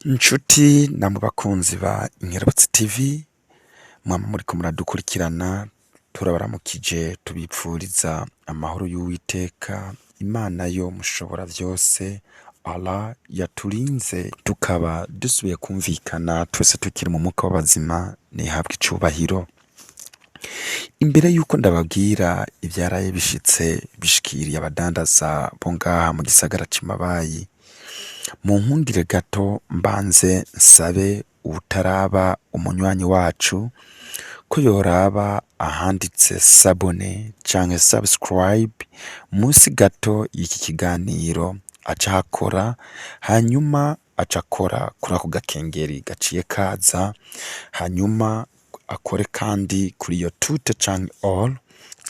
Inshuti namwe bakunzi ba Inkerebutsi TV, mwama muriko muradukurikirana, turabaramukije tubipfuriza amahoro y'Uwiteka, Imana yo mushobora vyose, Allah yaturinze tukaba dusubiye kumvikana twese tukiri mu mwuka w'abazima, nihabwe icubahiro. Imbere yuko ndababwira ivyaraye bishitse bishikiriye abadandaza bo ngaha mu gisagara c'Imabayi, mu nkundire gato mbanze nsabe uwutaraba umunywanyi wacu ko yoraba ahanditse sabone canke subscribe musi gato y'iki kiganiro aca hakora, hanyuma aca akora kuri ako gakengeri gaciye kaza, hanyuma akore kandi kuri iyo tute canke all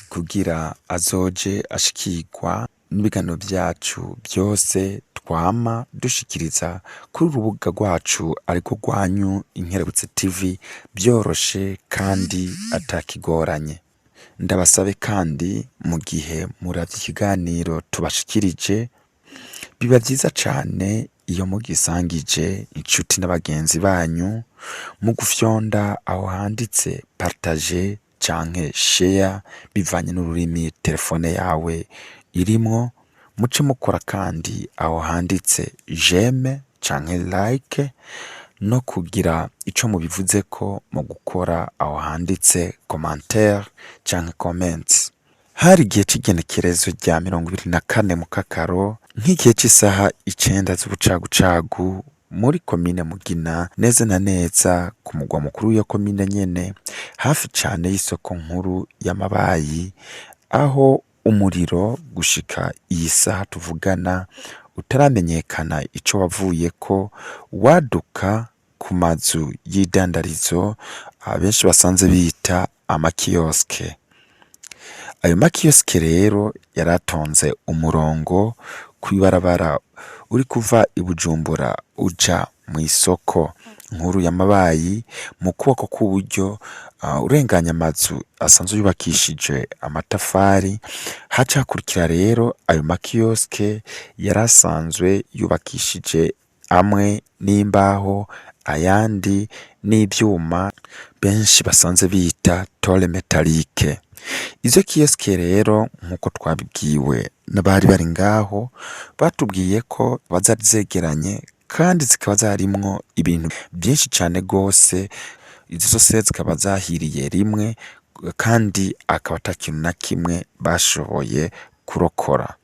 kugira azoje ashikirwa n'ibiganiro vyacu vyose twama dushikiriza kuri urubuga rwacu ariko rwanyu Inkerebutsi TV vyoroshe kandi atakigoranye. Ndabasabe kandi mu gihe muravye ikiganiro tubashikirije, biba vyiza cane iyo mugisangije inshuti n'abagenzi banyu, mu gufyonda aho handitse partage canke share bivanye n'ururimi telefone yawe irimwo, muce mukora kandi aho handitse j'aime canke like, no kugira ico mubivuzeko mu gukora aho handitse commentaire canke comment. Hari igihe c'igenekerezo rya 24 mu Kakaro, nk'igihe c'isaha 9 z'ubucagucagu muri komine Mugina, neza na neza ku mugwa mukuru w'iyo komine nyene, hafi cane y'isoko nkuru y'Amabayi, aho umuriro gushika iyi saha tuvugana utaramenyekana ico wavuyeko, waduka ku mazu y'idandarizo abenshi basanze bita amakioske. Ayo makioske rero yaratonze umurongo kw'ibarabara uri kuva i Bujumbura uja mw'isoko nkuru y'Amabayi, mu kuboko kw'uburyo urenganya amazu asanzwe yubakishije amatafari, haca hakurikira rero ayo makioske yarasanzwe yubakishije amwe n'imbaho, ayandi n'ivyuma benshi basanze bita tôle métallique. Izo kioske rero nk'uko twabibwiwe n'abari bari ngaho, batubwiye ko zari zegeranye kandi zikaba zarimwo ibintu vyinshi cane gose, izo zose zikaba zahiriye rimwe kandi akaba ata kintu na kimwe bashoboye kurokora.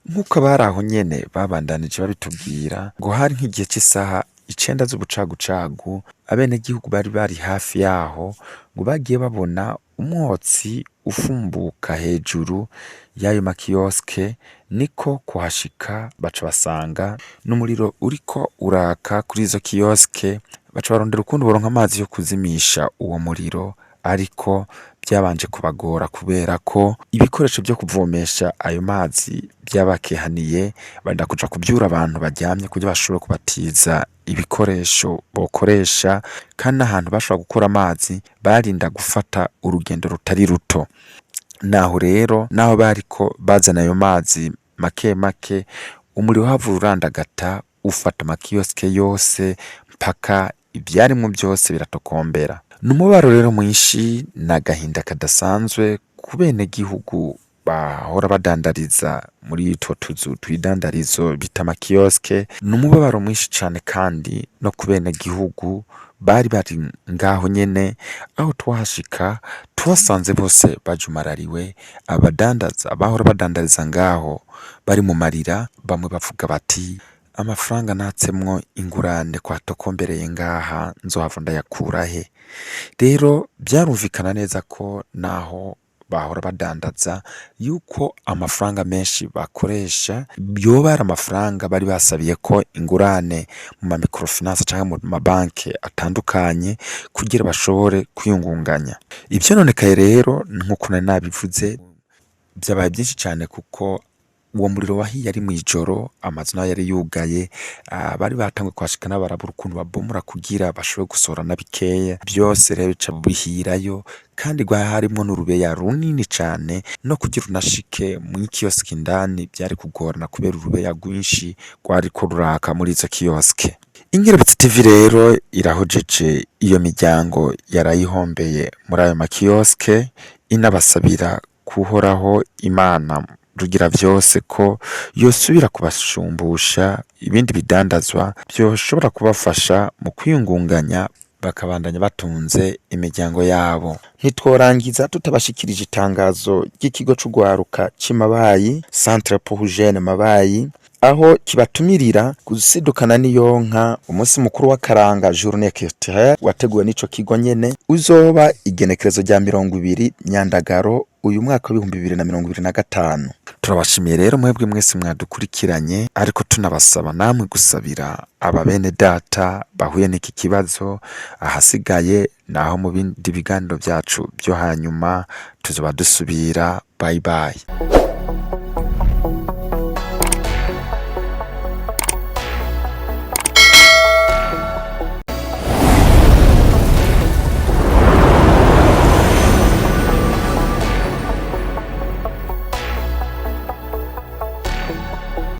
Nk'uko abari aho nyene babandanije babitubwira, ngo hari nk'igihe c'isaha 9 z'ubucagucagu, abenegihugu bari bari hafi yaho ngo bagiye babona umwotsi ufumbuka hejuru y'ayo makioske, niko kuhashika baca basanga n'umuriro uriko uraka kuri izo kioske, baca barondera ukuntu boronka amazi yo kuzimisha uwo muriro, ariko byabanje kubagora kubera ko ibikoresho vyo kuvomesha ayo mazi vyabakehaniye, barinda kuja kuvyura abantu baryamye kugira bashobore kubatiza ibikoresho bokoresha, kandi n'ahantu bashobora gukura amazi barinda gufata urugendo rutari ruto. Naho rero naho bariko bazana ayo mazi make make, umuriro havuye urandagata ufata amakioske yose mpaka ivyarimwo vyose biratokombera. N'umubaro rero mwinshi n'agahinda kadasanzwe ku benegihugu bahora badandariza muri utwo tuzu tw'idandarizo bita amakioske, n'umubabaro mwinshi cane kandi no ku benegihugu bari bari ngaho nyene. Aho twahashika twasanze bose bajumarariwe, abadandaza bahora badandariza ngaho bari mu marira, bamwe bavuga bati amafaranga natsemwo ingurane kwatokombereye ngaha nzohava ndayakura he? Rero vyarumvikana neza ko naho bahora badandaza yuko amafaranga menshi bakoresha yoba ari amafaranga bari basabiye ko ingurane mu ma microfinance canke mu mabanke atandukanye kugira bashobore kwiyungunganya. Ivyo nonekaye rero nk'uko nari nabivuze, vyabaye byinshi cane kuko uwo muriro wahiye ari mw'ijoro, amazu nayo yari yugaye, bari batanguye kuhashika barabura ukuntu babomora kugira bashobore gusohora na bikeya, byose rero bica bihirayo, kandi rwari harimwo n'urubeya runini cane, no kugira unashike mw'ikiyosike indani vyari kugorana kubera urubeya rwinshi rwariko ruraka muri izo kiyosike. Inkerebutsi TV rero irahojeje iyo miryango yarayihombeye muri ayo makiyosike, inabasabira kuhoraho Imana rugira vyose ko yosubira kubashumbusha ibindi bidandazwa vyoshobora kubafasha mu kwiyungunganya bakabandanya batunze imiryango yabo. Ntitworangiza tutabashikirije itangazo ry'ikigo c'ugwaruka c'Imabayi, Centre pour Jeunes Mabayi, aho kibatumirira gusidukana n'iyonka umunsi mukuru w'akaranga Journée culturelle wateguwe n'ico kigo nyene, uzoba igenekerezo rya 20 Nyandagaro uyu mwaka wa 2025. Turabashimiye rero mwebwe mwese mwadukurikiranye, ariko tunabasaba namwe gusabira aba bene data bahuye n'iki kibazo. Ahasigaye naho mu bindi biganiro vyacu byo hanyuma tuzoba dusubira. Bye bye.